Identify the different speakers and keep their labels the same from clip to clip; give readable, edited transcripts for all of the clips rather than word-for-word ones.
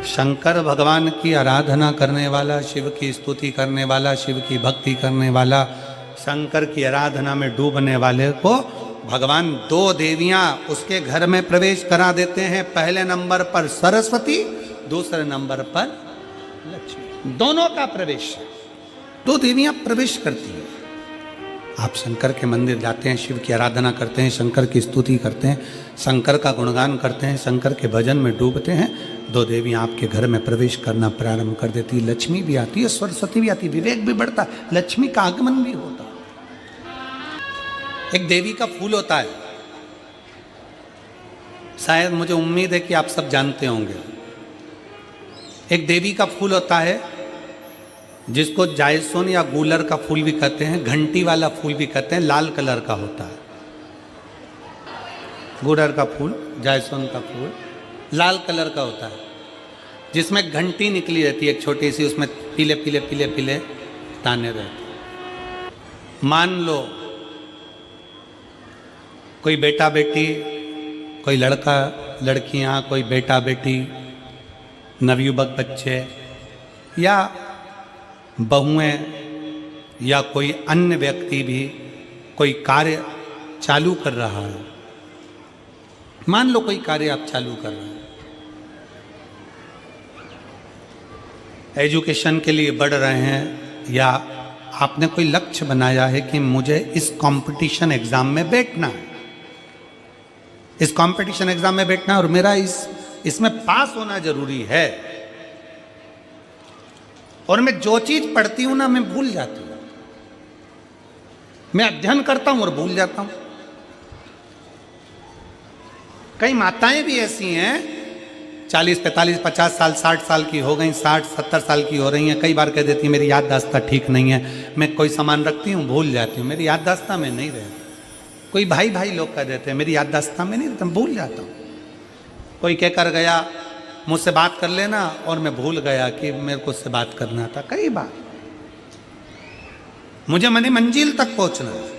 Speaker 1: शंकर भगवान की आराधना करने वाला, शिव की स्तुति करने वाला, शिव की भक्ति करने वाला, शंकर की आराधना में डूबने वाले को भगवान दो देवियां उसके घर में प्रवेश करा देते हैं। पहले नंबर पर सरस्वती, दूसरे नंबर पर लक्ष्मी। दोनों का प्रवेश, दो देवियां प्रवेश करती हैं। आप शंकर के मंदिर जाते हैं, शिव की आराधना करते हैं, शंकर की स्तुति करते हैं, शंकर का गुणगान करते हैं, शंकर के भजन में डूबते हैं, दो देवियां आपके घर में प्रवेश करना प्रारंभ कर देती है। लक्ष्मी भी आती है, सरस्वती भी आती है, विवेक भी बढ़ता है, लक्ष्मी का आगमन भी होता है। एक देवी का फूल होता है, शायद मुझे उम्मीद है कि आप सब जानते होंगे। एक देवी का फूल होता है जिसको जायसोन या गूलर का फूल भी कहते हैं, घंटी वाला फूल भी कहते हैं, लाल कलर का होता है। गूलर का फूल, जायसोन का फूल लाल कलर का होता है, जिसमें घंटी निकली रहती है एक छोटी सी, उसमें पीले पीले पीले पीले दाने रहते। मान लो कोई बेटा बेटी, कोई लड़का लड़कियां, कोई बेटा बेटी, नवयुवक बच्चे या बहुएं या कोई अन्य व्यक्ति भी कोई कार्य चालू कर रहा है। मान लो कोई कार्य आप चालू कर रहे हैं, एजुकेशन के लिए बढ़ रहे हैं, या आपने कोई लक्ष्य बनाया है कि मुझे इस कंपटीशन एग्जाम में बैठना है, इस कंपटीशन एग्जाम में बैठना है और मेरा इसमें पास होना जरूरी है, और मैं जो चीज पढ़ती हूं ना मैं भूल जाती हूं, मैं अध्ययन करता हूं और भूल जाता हूं। कई माताएं भी ऐसी हैं 40, 45, 50 साल, 60 साल की हो गई, 60, 70 साल की हो रही हैं, कई बार कह देती हैं मेरी याददाश्त ठीक नहीं है, मैं कोई सामान रखती हूं भूल जाती हूं, मेरी याददाश्त में नहीं रहती। कोई भाई भाई लोग कह देते हैं मेरी याददाश्त में नहीं रहता, भूल जाता हूं। कोई कहकर गया मुझसे बात कर लेना और मैं भूल गया कि मेरे को उससे बात करना था। कई बार मुझे मनी मंजिल तक पहुंचना है।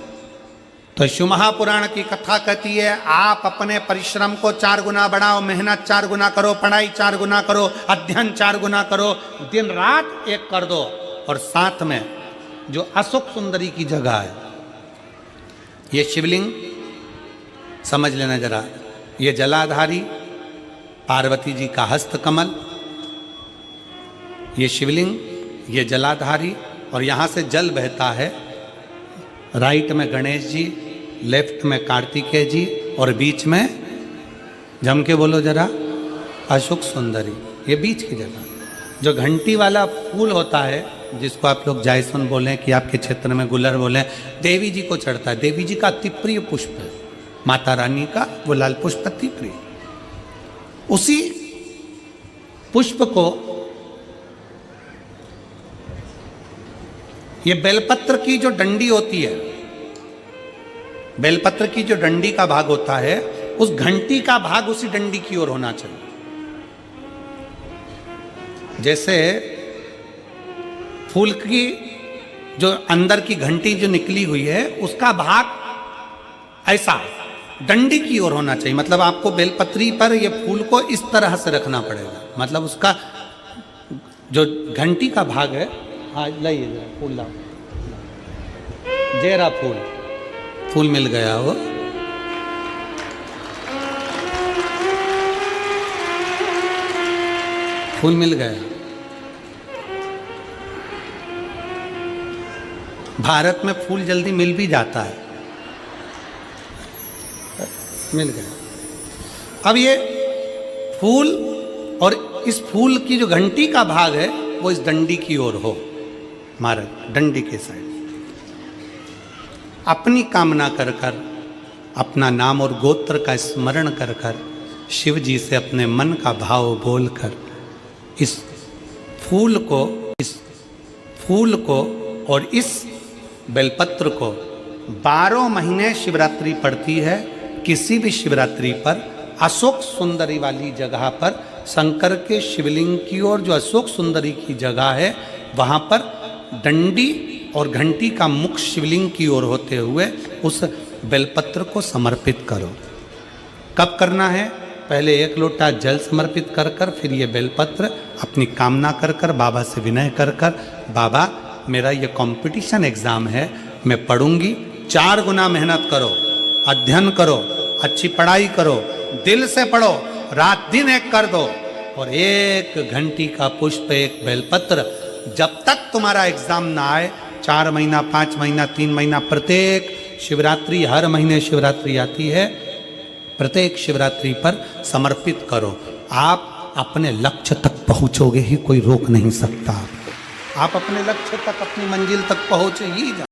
Speaker 1: तो शिव महापुराण की कथा कहती है आप अपने परिश्रम को 4 गुना बढ़ाओ, मेहनत 4 गुना करो, पढ़ाई 4 गुना करो, अध्ययन 4 गुना करो, दिन रात एक कर दो। और साथ में जो अशोक सुंदरी की जगह है, ये शिवलिंग समझ लेना जरा, ये जलाधारी पार्वती जी का हस्त कमल, ये शिवलिंग, ये जलाधारी, और यहाँ से जल बहता है। राइट में गणेश जी, लेफ्ट में कार्तिकेय जी, और बीच में जम के बोलो जरा अशोक सुंदरी, ये बीच की जगह। जो घंटी वाला फूल होता है जिसको आप लोग जायसोन बोलें कि आपके क्षेत्र में गुलर बोलें, देवी जी को चढ़ता है। देवी जी का अति प्रिय पुष्प है, माता रानी का वो लाल पुष्प अति प्रिय। उसी पुष्प को ये बेलपत्र की जो डंडी होती है, बेलपत्र की जो डंडी का भाग होता है, उस घंटी का भाग उसी डंडी की ओर होना चाहिए। जैसे फूल की जो अंदर की घंटी जो निकली हुई है उसका भाग ऐसा डंडी की ओर होना चाहिए। मतलब आपको बेलपत्री पर ये फूल को इस तरह से रखना पड़ेगा, मतलब उसका जो घंटी का भाग है। हाँ लाइए जरा फूल लाओ, जेरा फूल, फूल मिल गया वो। फूल मिल गया। भारत में फूल जल्दी मिल भी जाता है, मिल गया। अब ये फूल और इस फूल की जो घंटी का भाग है वो इस डंडी की ओर हो, हमारा डंडी के साइड। अपनी कामना कर कर, अपना नाम और गोत्र का स्मरण कर कर, शिव जी से अपने मन का भाव बोल कर इस फूल को और इस बेलपत्र को 12 महीने शिवरात्रि पड़ती है। किसी भी शिवरात्रि पर अशोक सुंदरी वाली जगह पर, शंकर के शिवलिंग की ओर जो अशोक सुंदरी की जगह है वहाँ पर डंडी और घंटी का मुख शिवलिंग की ओर होते हुए उस बेलपत्र को समर्पित करो। कब करना है? पहले 1 लोटा जल समर्पित कर कर फिर ये बेलपत्र अपनी कामना कर कर बाबा से विनय कर कर, बाबा मेरा ये कंपटीशन एग्ज़ाम है, मैं पढ़ूंगी, 4 गुना मेहनत करो, अध्ययन करो, अच्छी पढ़ाई करो, दिल से पढ़ो, रात दिन एक कर दो, और 1 घंटी का पुष्प, 1 बेलपत्र, जब तक तुम्हारा एग्ज़ाम ना आए, 4 महीना, 5 महीना, 3 महीना, प्रत्येक शिवरात्रि, हर महीने शिवरात्रि आती है, प्रत्येक शिवरात्रि पर समर्पित करो। आप अपने लक्ष्य तक पहुंचोगे ही, कोई रोक नहीं सकता। आप अपने लक्ष्य तक, अपनी मंजिल तक पहुंच ही जाओ।